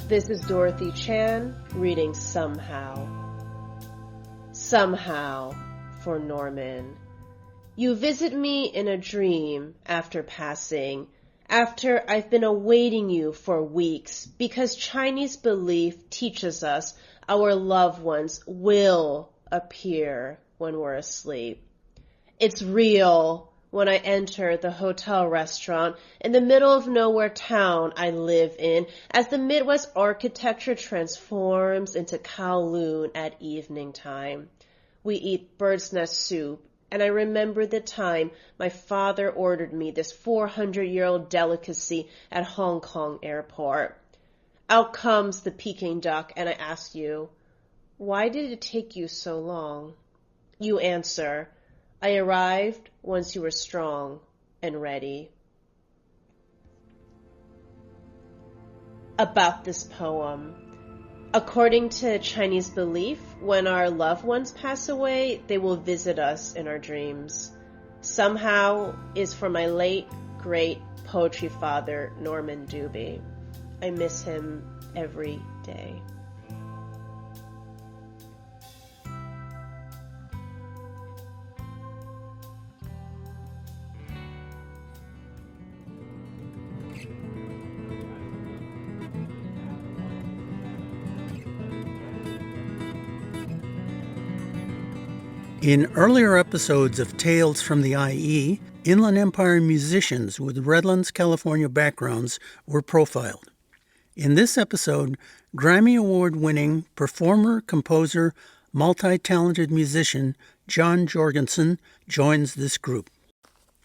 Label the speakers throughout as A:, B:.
A: This is Dorothy Chan reading Somehow. Somehow for Norman. You visit me in a dream after passing, after I've been awaiting you for weeks, because Chinese belief teaches us our loved ones will appear when we're asleep. It's real when I enter the hotel restaurant in the middle of nowhere town I live in, as the Midwest architecture transforms into Kowloon at evening time. We eat bird's nest soup, and I remember the time my father ordered me this 400-year-old delicacy at Hong Kong airport. Out comes the Peking duck, and I ask you, why did it take you so long? You answer, I arrived once you were strong and ready. About this poem. According to Chinese belief, when our loved ones pass away, they will visit us in our dreams. Somehow is for my late, great poetry father, Norman Doobie. I miss him every day.
B: In earlier episodes of Tales from the IE, Inland Empire musicians with Redlands, California backgrounds were profiled. In this episode, Grammy Award-winning performer, composer, multi-talented musician John Jorgenson joins this group.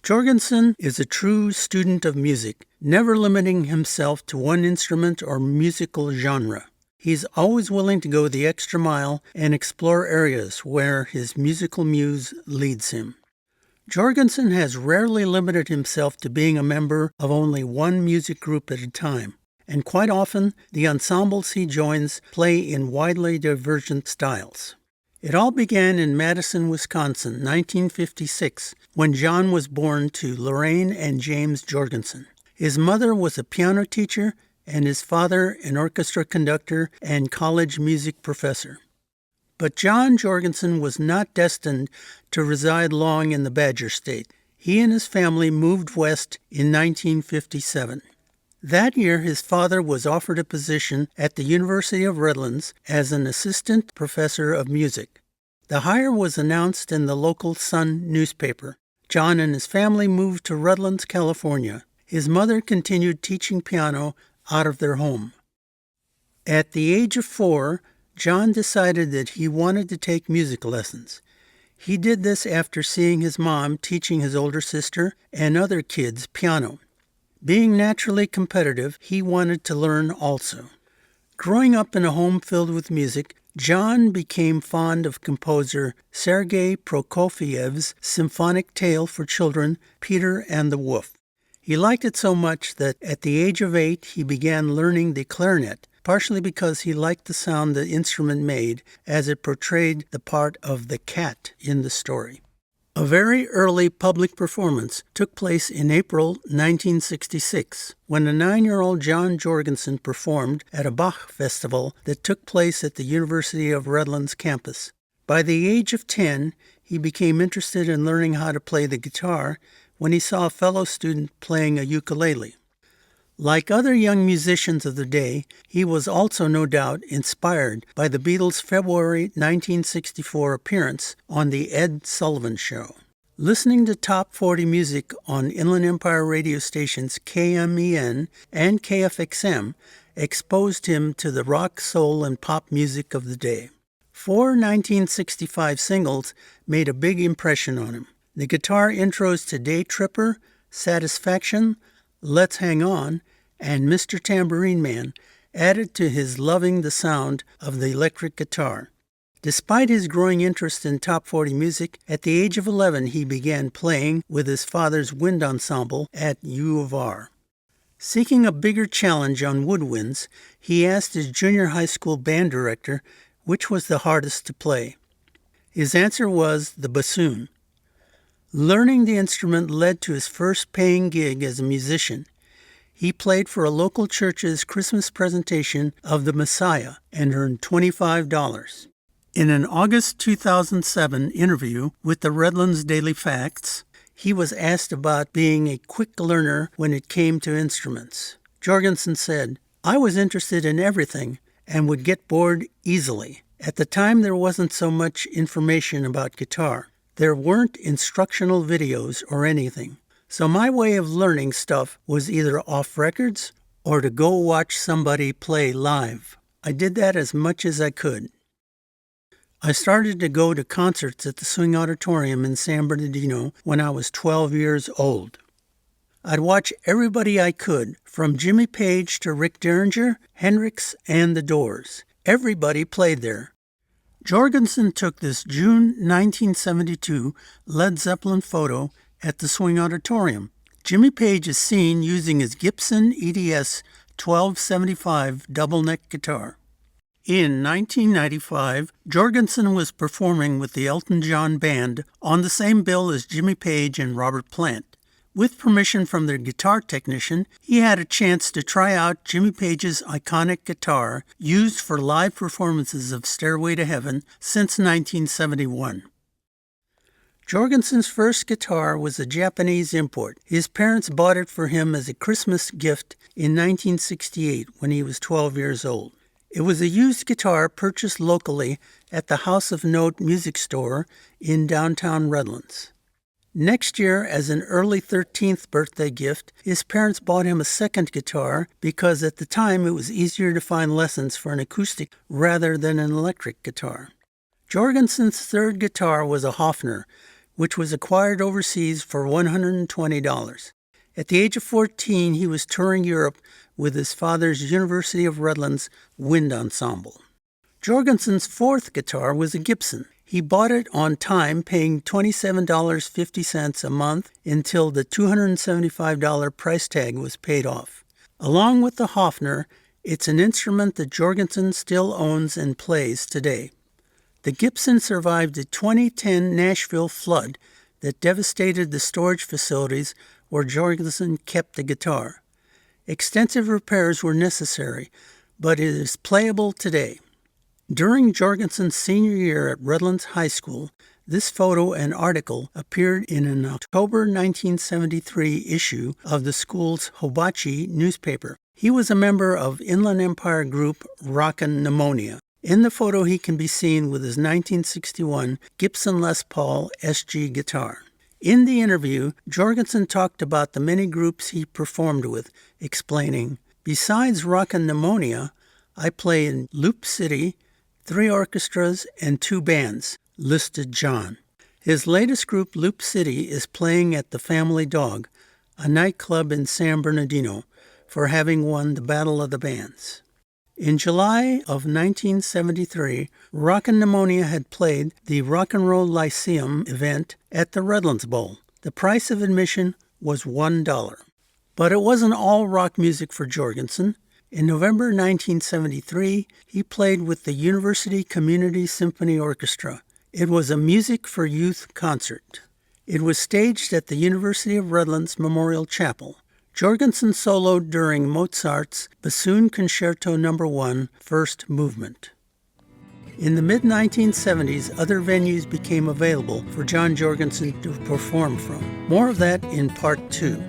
B: Jorgenson is a true student of music, never limiting himself to one instrument or musical genre. He's always willing to go the extra mile and explore areas where his musical muse leads him. Jorgenson has rarely limited himself to being a member of only one music group at a time, and quite often the ensembles he joins play in widely divergent styles. It all began in Madison, Wisconsin, 1956, when John was born to Lorraine and James Jorgenson. His mother was a piano teacher and his father an orchestra conductor and college music professor. But John Jorgenson was not destined to reside long in the Badger State. He and his family moved west in 1957. That year, his father was offered a position at the University of Redlands as an assistant professor of music. The hire was announced in the local Sun newspaper. John and his family moved to Redlands, California. His mother continued teaching piano out of their home. At the age of 4, John decided that he wanted to take music lessons. He did this after seeing his mom teaching his older sister and other kids piano. Being naturally competitive, he wanted to learn also. Growing up in a home filled with music, John became fond of composer Sergei Prokofiev's symphonic tale for children, Peter and the Wolf. He liked it so much that at the age of 8, he began learning the clarinet, partially because he liked the sound the instrument made as it portrayed the part of the cat in the story. A very early public performance took place in April 1966, when a 9-year-old John Jorgenson performed at a Bach festival that took place at the University of Redlands campus. By the age of 10, he became interested in learning how to play the guitar when he saw a fellow student playing a ukulele. Like other young musicians of the day, he was also no doubt inspired by the Beatles' February 1964 appearance on The Ed Sullivan Show. Listening to top 40 music on Inland Empire radio stations KMEN and KFXM exposed him to the rock, soul, and pop music of the day. 4 1965 singles made a big impression on him. The guitar intros to Day Tripper, Satisfaction, Let's Hang On, and Mr. Tambourine Man added to his loving the sound of the electric guitar. Despite his growing interest in top 40 music, at the age of 11 he began playing with his father's wind ensemble at U of R. Seeking a bigger challenge on woodwinds, he asked his junior high school band director which was the hardest to play. His answer was the bassoon. Learning the instrument led to his first paying gig as a musician. He played for a local church's Christmas presentation of the Messiah and earned $25. In an August 2007 interview with the Redlands Daily Facts, he was asked about being a quick learner when it came to instruments. Jorgenson said, "I was interested in everything and would get bored easily. At the time, there wasn't so much information about guitar. There weren't instructional videos or anything. So my way of learning stuff was either off records or to go watch somebody play live. I did that as much as I could." I started to go to concerts at the Swing Auditorium in San Bernardino when I was 12 years old. I'd watch everybody I could, from Jimmy Page to Rick Derringer, Hendrix, and The Doors. Everybody played there. Jorgenson took this June 1972 Led Zeppelin photo at the Swing Auditorium. Jimmy Page is seen using his Gibson EDS 1275 double-neck guitar. In 1995, Jorgenson was performing with the Elton John Band on the same bill as Jimmy Page and Robert Plant. With permission from their guitar technician, he had a chance to try out Jimmy Page's iconic guitar used for live performances of Stairway to Heaven since 1971. Jorgenson's first guitar was a Japanese import. His parents bought it for him as a Christmas gift in 1968 when he was 12 years old. It was a used guitar purchased locally at the House of Note music store in downtown Redlands. Next year, as an early 13th birthday gift, his parents bought him a second guitar because at the time it was easier to find lessons for an acoustic rather than an electric guitar. Jorgenson's third guitar was a Hofner, which was acquired overseas for $120. At the age of 14, he was touring Europe with his father's University of Redlands wind ensemble. Jorgenson's fourth guitar was a Gibson. He bought it on time, paying $27.50 a month until the $275 price tag was paid off. Along with the Hofner, it's an instrument that Jorgenson still owns and plays today. The Gibson survived the 2010 Nashville flood that devastated the storage facilities where Jorgenson kept the guitar. Extensive repairs were necessary, but it is playable today. During Jorgenson's senior year at Redlands High School, this photo and article appeared in an October 1973 issue of the school's Hibachi newspaper. He was a member of Inland Empire group Rockin' Pneumonia. In the photo, he can be seen with his 1961 Gibson Les Paul SG guitar. In the interview, Jorgenson talked about the many groups he performed with, explaining, "Besides Rockin' Pneumonia, I play in Loop City, 3 orchestras, and 2 bands," listed John. His latest group, Loop City, is playing at the Family Dog, a nightclub in San Bernardino, for having won the Battle of the Bands. In July of 1973, Rockin' Pneumonia had played the Rock and Roll Lyceum event at the Redlands Bowl. The price of admission was $1. But it wasn't all rock music for Jorgenson. In November 1973, he played with the University Community Symphony Orchestra. It was a Music for Youth concert. It was staged at the University of Redlands Memorial Chapel. Jorgenson soloed during Mozart's Bassoon Concerto No. 1, First Movement. In the mid-1970s, other venues became available for John Jorgenson to perform from. More of that in Part 2.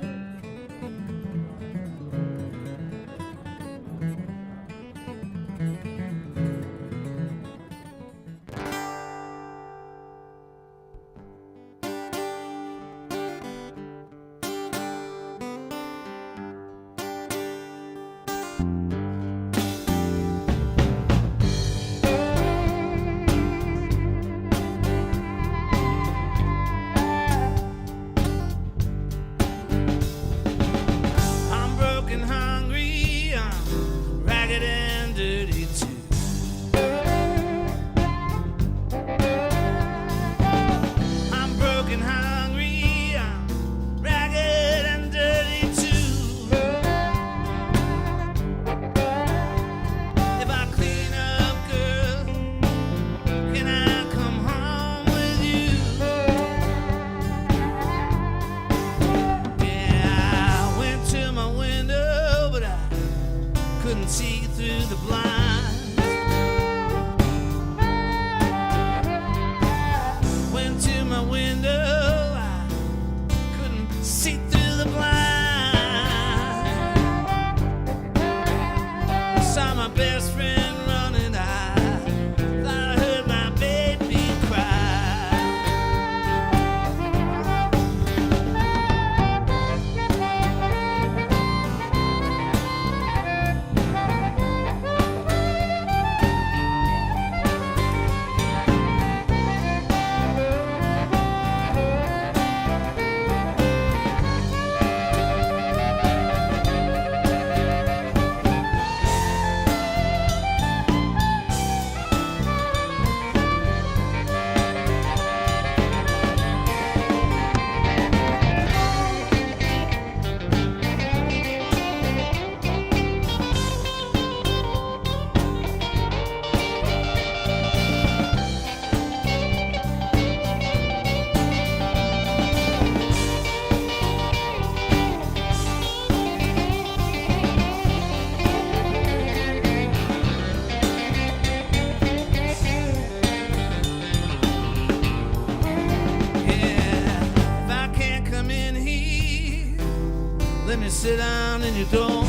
C: let me sit down in your door.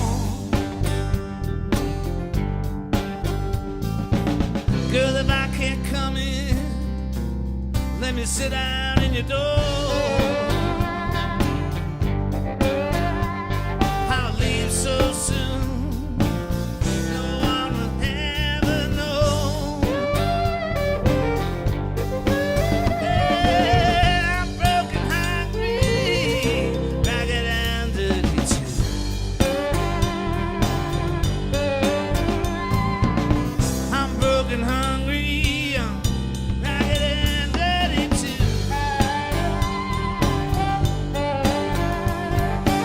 C: Girl, if I can't come in, let me sit down in your door. I'll leave so soon, no one will ever know. Yeah, I'm broken, hungry, ragged and dirty too. I'm broken, hungry, I'm ragged and dirty too.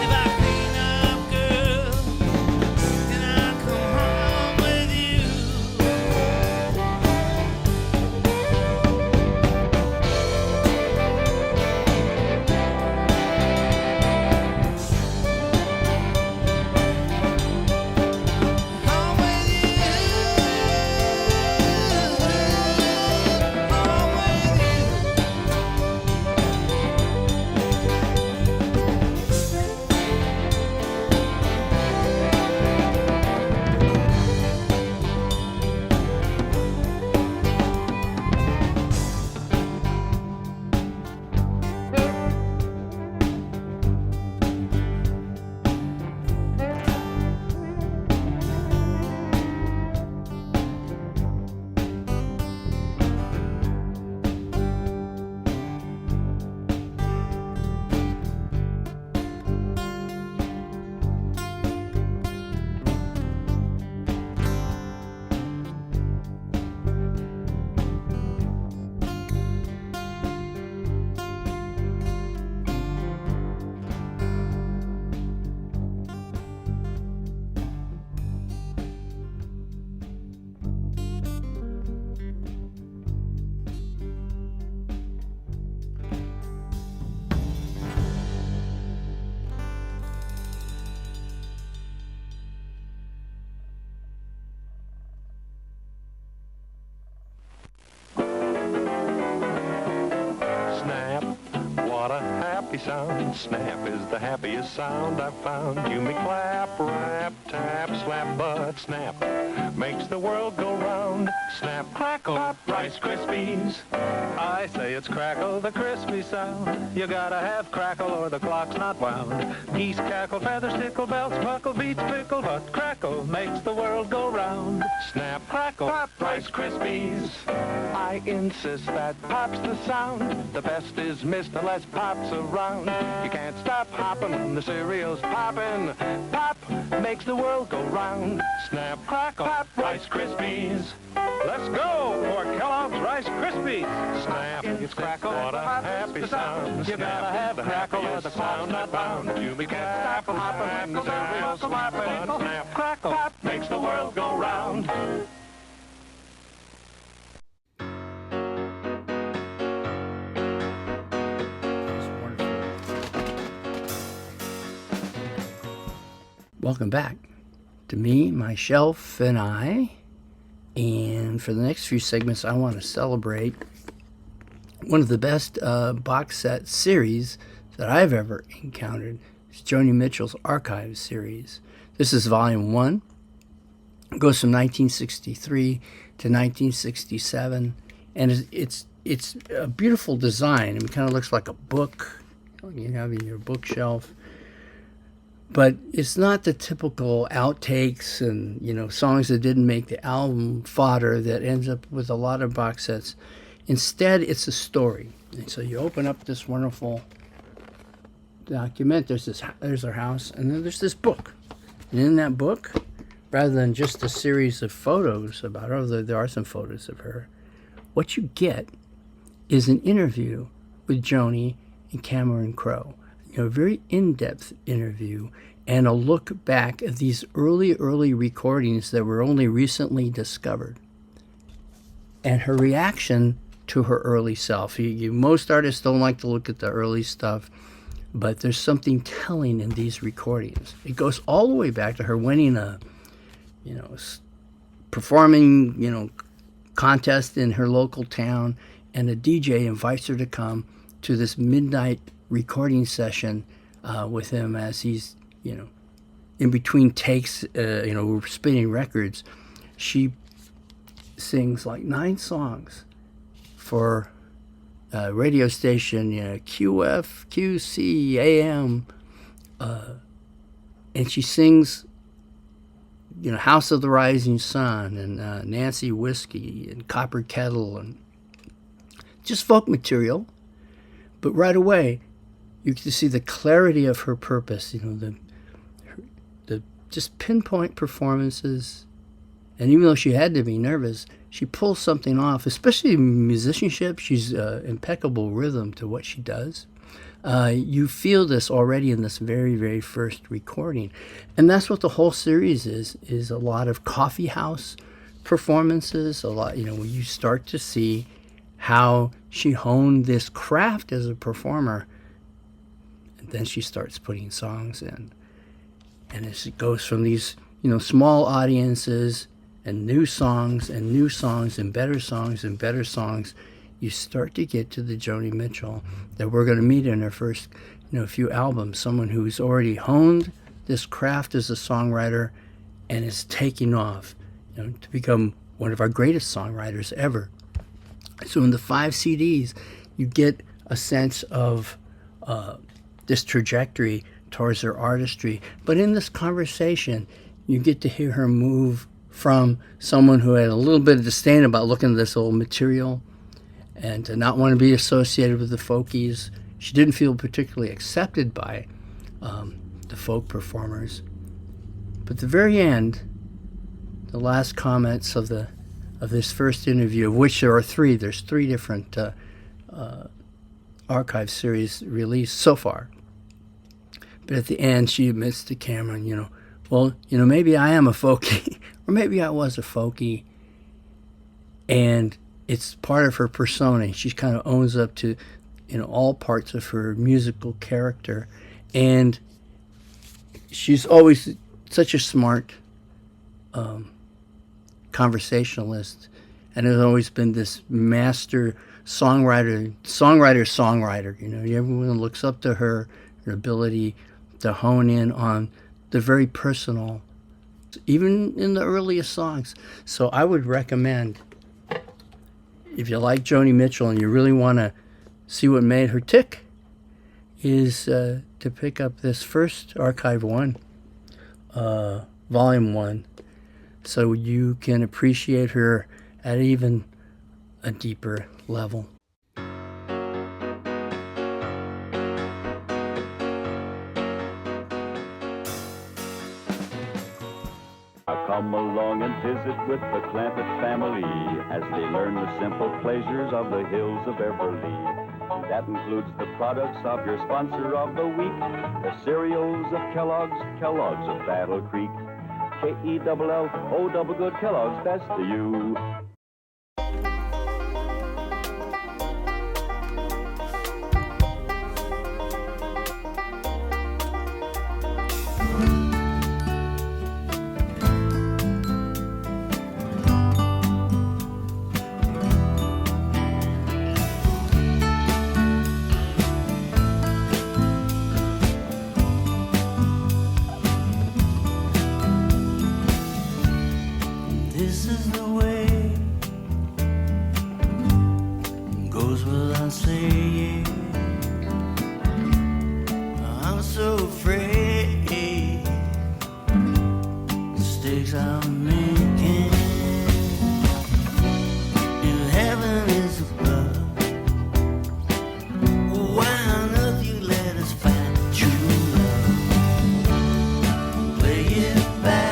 C: If I clean up, girl, then I'll come home with you. Home with you. Home with you.
D: Snap, what a happy sound. Snap is the happiest sound I've found. You may clap, rap, tap, slap, but snap makes the world go round. Snap, crackle, pop, Rice Krispies. I say it's crackle, the crispy sound. You gotta have crackle or the clock's not wound. Geese cackle, feathers tickle, bells buckle, beats pickle, but crackle makes the world go round. Snap, crackle, pop, Rice Krispies. I insist that pop's the sound. The best is missed unless pop's around. You can't stop hopping when the cereal's popping. Pop makes the world go round. Snap, crackle, pop, Rice Krispies. Let's go for Kellogg's Rice Krispies. Snap, it's crackle, what a happy sound. You gotta have crackle or the clock's not bound. You can't stop hopping when the cereal's popping. Snap, crackle, pop makes the world go round.
B: Welcome back to me, my shelf, and I. And for the next few segments, I want to celebrate one of the best box set series that I've ever encountered. It's JONI Mitchell's Archives series. This is volume 1. It goes from 1963 to 1967, and it's a beautiful design. It kind of looks like a book you have in your bookshelf. But it's not the typical outtakes and, songs that didn't make the album fodder that ends up with a lot of box sets. Instead, it's a story. And so you open up this wonderful document. There's her house, and then there's this book. And in that book, rather than just a series of photos about her, although there are some photos of her, what you get is an interview with Joni and Cameron Crowe. A very in-depth interview and a look back at these early recordings that were only recently discovered. And her reaction to her early self. Most artists don't like to look at the early stuff, but there's something telling in these recordings. It goes all the way back to her winning a, performing, contest in her local town, and a DJ invites her to come to this midnight recording session with him as he's
E: in between takes, we're spinning records, she sings like 9 songs for a radio station, QF, QC, AM, and she sings, House of the Rising Sun and Nancy Whiskey and Copper Kettle and just folk material. But right away, you get to see the clarity of her purpose, the just pinpoint performances. And even though she had to be nervous, she pulls something off, especially musicianship. She's impeccable rhythm to what she does. You feel this already in this very, very first recording. And that's what the whole series is a lot of coffee house performances, a lot, where you start to see how she honed this craft as a performer. And then she starts putting songs in. And as it goes from these, small audiences and new songs and better songs, you start to get to the Joni Mitchell that we're going to meet in her first, few albums. Someone who's already honed this craft as a songwriter and is taking off, to become one of our greatest songwriters ever. So in the 5 CDs, you get a sense of this trajectory towards her artistry. But in this conversation, you get to hear her move from someone who had a little bit of disdain about looking at this old material and to not want to be associated with the folkies. She didn't feel particularly accepted by the folk performers. But at the very end, the last comments of this first interview, of which there are 3, there's 3 different archive series released so far. But at the end, she admits to Cameron, maybe I am a folkie, or maybe I was a folkie, and it's part of her persona. She kind of owns up to, all parts of her musical character, and she's always such a smart conversationalist, and has always been this master songwriter. Everyone looks up to her ability to hone in on the very personal, even in the earliest songs. So I would recommend, if you like Joni Mitchell and you really want to see what made her tick, is to pick up this first Archive 1, Volume 1, so you can appreciate her at even a deeper level.
F: Come along and visit with the Clampett family as they learn the simple pleasures of the hills of Everly. That includes the products of your sponsor of the week, the cereals of Kellogg's, Kellogg's of Battle Creek. K-E-L-L-O, good Kellogg's, best to you.
C: This is the way, goes without saying. I'm so afraid, mistakes I'm making. If heaven is above, why on earth you let us find true love? Play it back.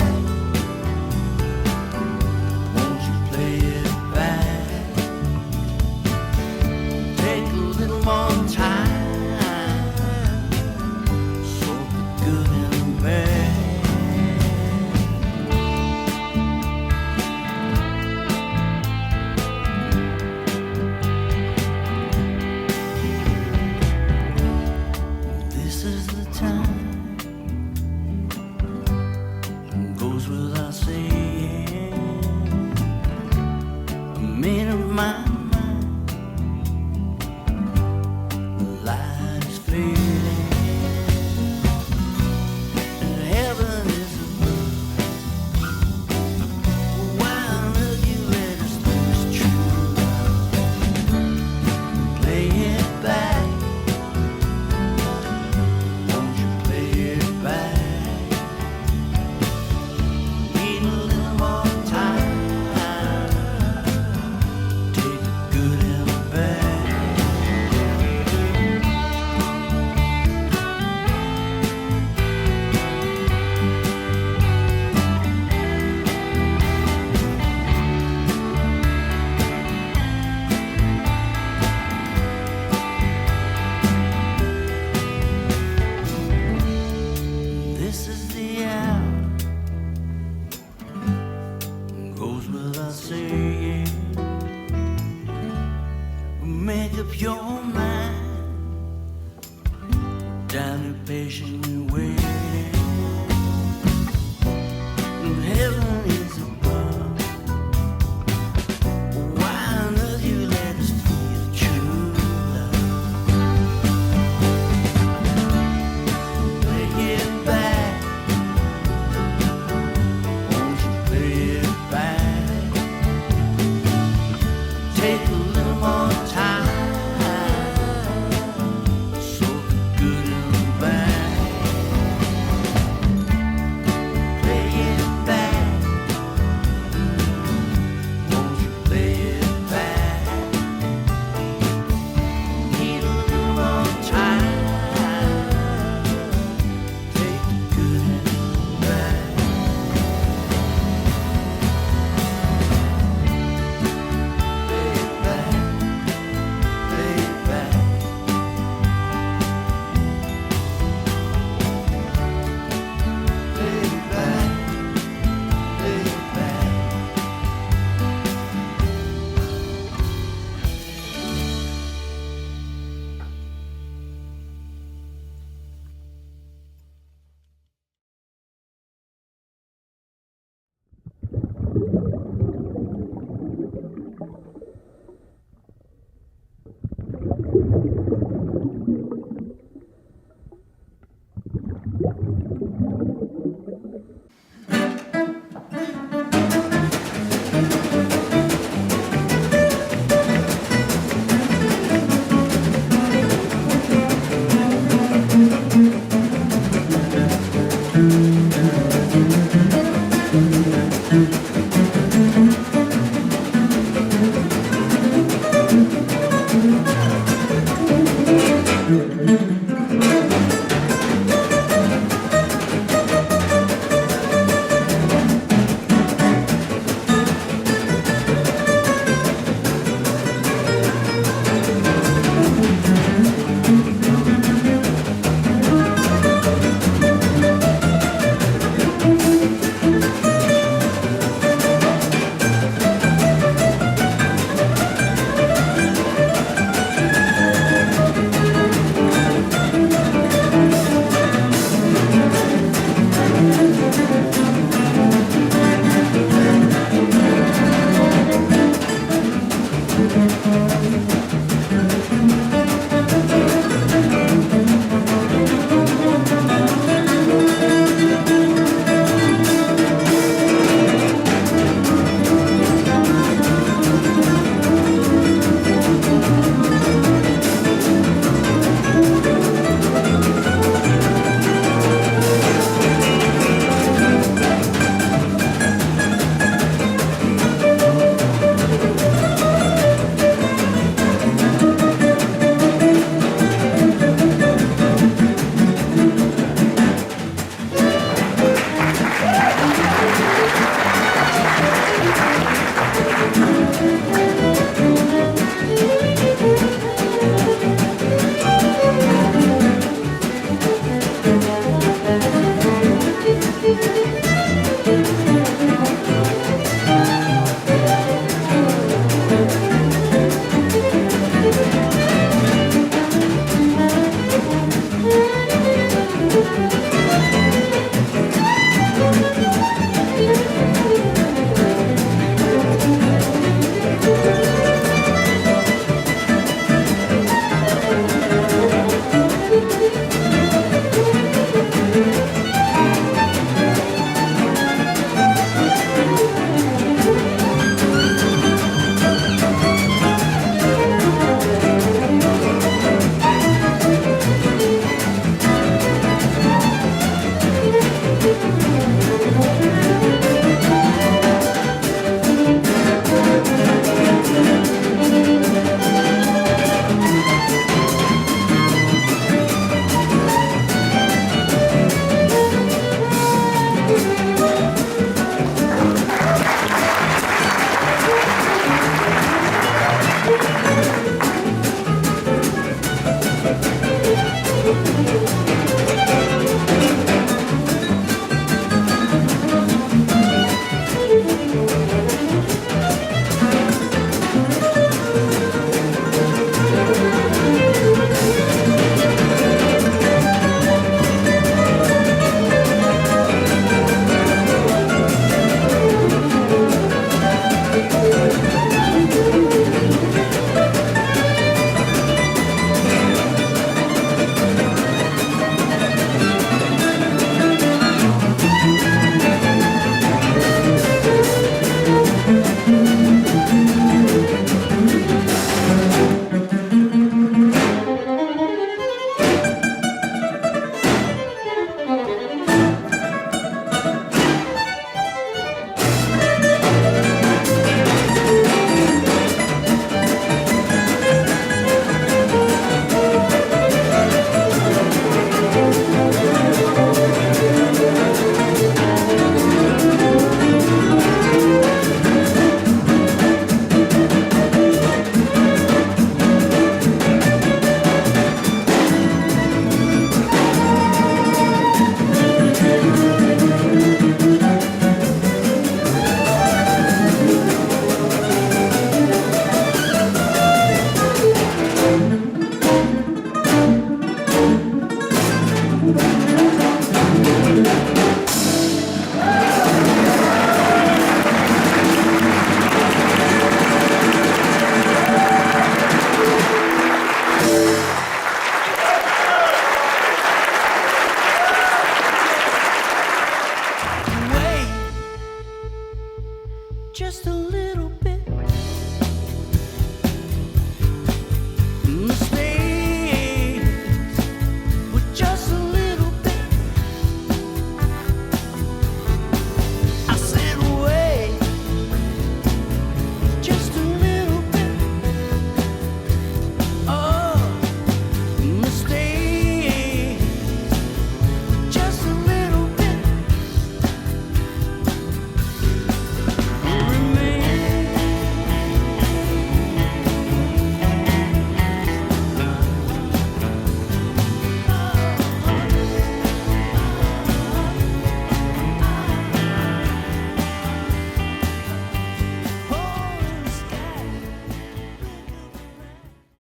C: patient